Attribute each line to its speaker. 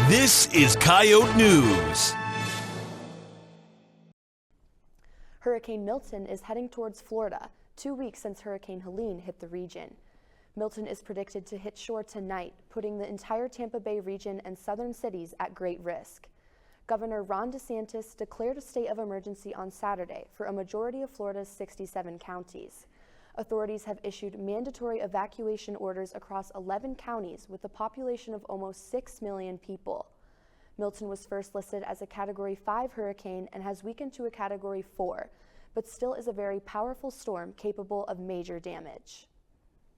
Speaker 1: This is Coyote News.
Speaker 2: Hurricane Milton is heading towards Florida, 2 weeks since Hurricane Helene hit the region. Milton is predicted to hit shore tonight, putting the entire Tampa Bay region and southern cities at great risk. Governor Ron DeSantis declared a state of emergency on Saturday for a majority of Florida's 67 counties. Authorities have issued mandatory evacuation orders across 11 counties with a population of almost 6 million people. Milton was first listed as a Category 5 hurricane and has weakened to a Category 4, but still is a very powerful storm capable of major damage.